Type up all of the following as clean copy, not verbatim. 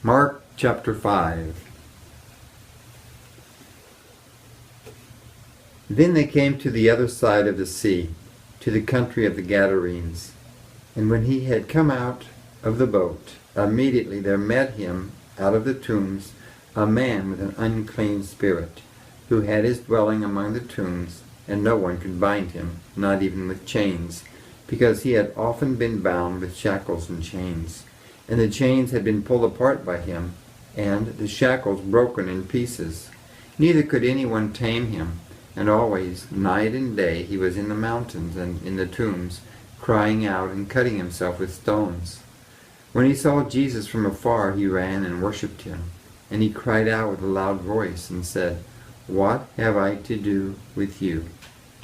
Mark chapter 5. Then they came to the other side of the sea, to the country of the Gadarenes. And when he had come out of the boat, immediately there met him out of the tombs a man with an unclean spirit, who had his dwelling among the tombs, and no one could bind him, not even with chains, because he had often been bound with shackles and chains. And the chains had been pulled apart by him, and the shackles broken in pieces. Neither could anyone tame him, and always, night and day, he was in the mountains and in the tombs, crying out and cutting himself with stones. When he saw Jesus from afar, he ran and worshipped him. And he cried out with a loud voice and said, "What have I to do with you,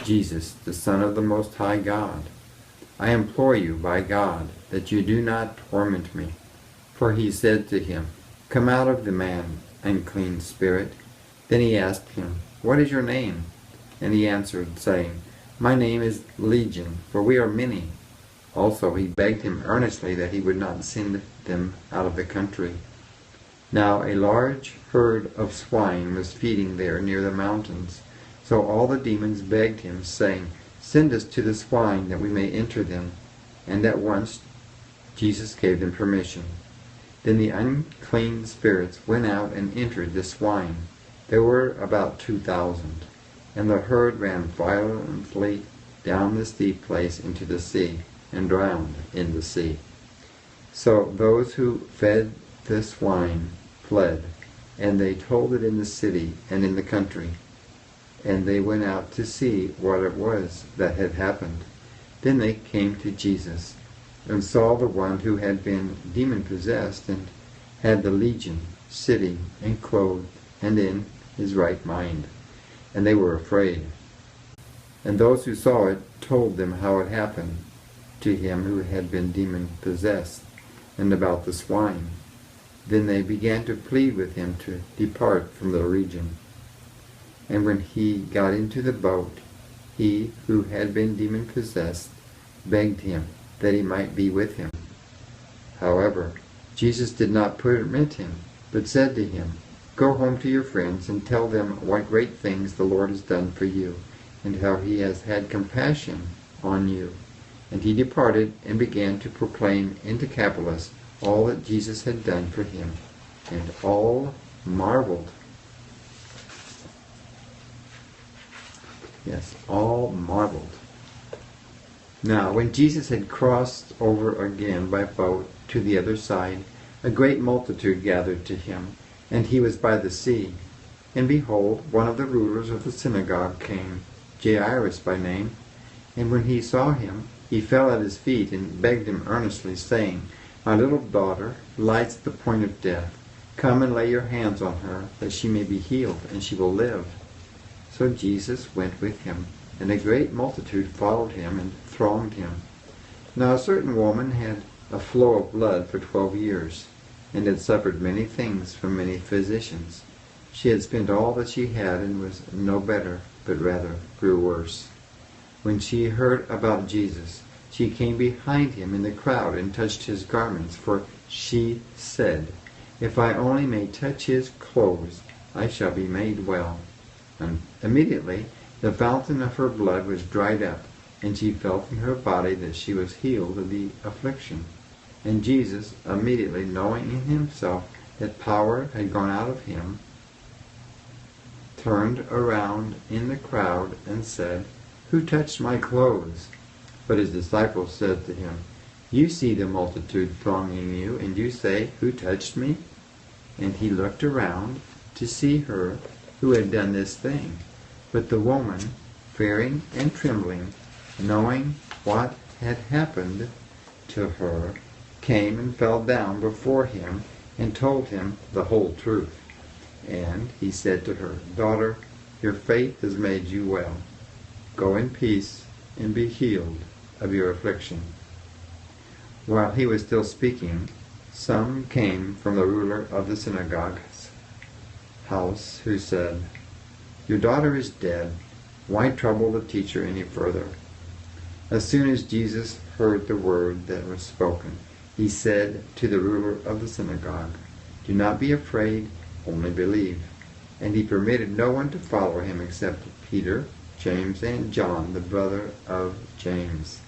Jesus, the Son of the Most High God? I implore you by God that you do not torment me." For he said to him, "Come out of the man, unclean spirit." Then he asked him, "What is your name?" And he answered, saying, "My name is Legion, for we are many." Also he begged him earnestly that he would not send them out of the country. Now a large herd of swine was feeding there near the mountains. So all the demons begged him, saying, "Send us to the swine, that we may enter them." And at once Jesus gave them permission. Then the unclean spirits went out and entered the swine. There were about 2,000. And the herd ran violently down the steep place into the sea, and drowned in the sea. So those who fed the swine fled, and they told it in the city and in the country. And they went out to see what it was that had happened. Then they came to Jesus, and saw the one who had been demon-possessed and had the legion sitting and clothed and in his right mind. And they were afraid. And those who saw it told them how it happened to him who had been demon-possessed, and about the swine. Then they began to plead with him to depart from the region. And when he got into the boat, he who had been demon-possessed begged him that he might be with him. However, Jesus did not permit him, but said to him, "Go home to your friends and tell them what great things the Lord has done for you, and how he has had compassion on you." And he departed and began to proclaim in Decapolis all that Jesus had done for him, and all marveled. Yes, all marveled. Now, when Jesus had crossed over again by boat to the other side, a great multitude gathered to him, and he was by the sea. And behold, one of the rulers of the synagogue came, Jairus by name. And when he saw him, he fell at his feet and begged him earnestly, saying, "My little daughter lies at the point of death. Come and lay your hands on her, that she may be healed, and she will live." So Jesus went with him, and a great multitude followed him and thronged him. Now a certain woman had a flow of blood for 12 years, and had suffered many things from many physicians. She had spent all that she had, and was no better, but rather grew worse. When she heard about Jesus, she came behind him in the crowd and touched his garments, for she said, "If I only may touch his clothes, I shall be made well." And immediately the fountain of her blood was dried up, and she felt in her body that she was healed of the affliction. And Jesus, immediately knowing in himself that power had gone out of him, turned around in the crowd and said, "Who touched my clothes?" But his disciples said to him, "You see the multitude thronging you, and you say, 'Who touched me?'" And he looked around to see her who had done this thing. But the woman, fearing and trembling, knowing what had happened to her, came and fell down before him and told him the whole truth. And he said to her, "Daughter, your faith has made you well. Go in peace and be healed of your affliction." While he was still speaking, some came from the ruler of the synagogue's house, who said, "Your daughter is dead. Why trouble the teacher any further?" As soon as Jesus heard the word that was spoken, he said to the ruler of the synagogue, Do not be afraid, only believe. And he permitted no one to follow him except Peter, James, and John, the brother of James.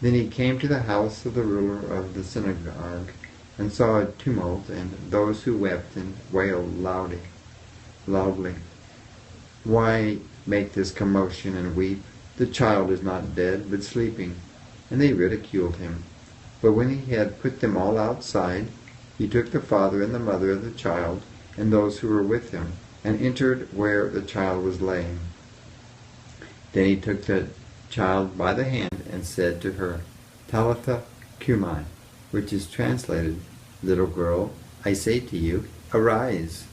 Then he came to the house of the ruler of the synagogue, and saw a tumult, and those who wept and wailed loudly. Why make this commotion and weep? The child is not dead, but sleeping. And they ridiculed him. But when he had put them all outside, he took the father and the mother of the child, and those who were with him, and entered where the child was laying. Then he took the child by the hand and said to her, Talitha cumi, which is translated, Little girl, I say to you, arise.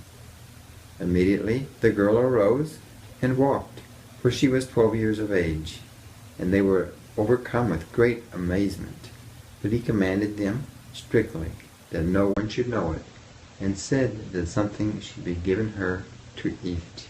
Immediately the girl arose and walked, for she was 12 years of age, and they were overcome with great amazement. But he commanded them strictly that no one should know it, and said that something should be given her to eat.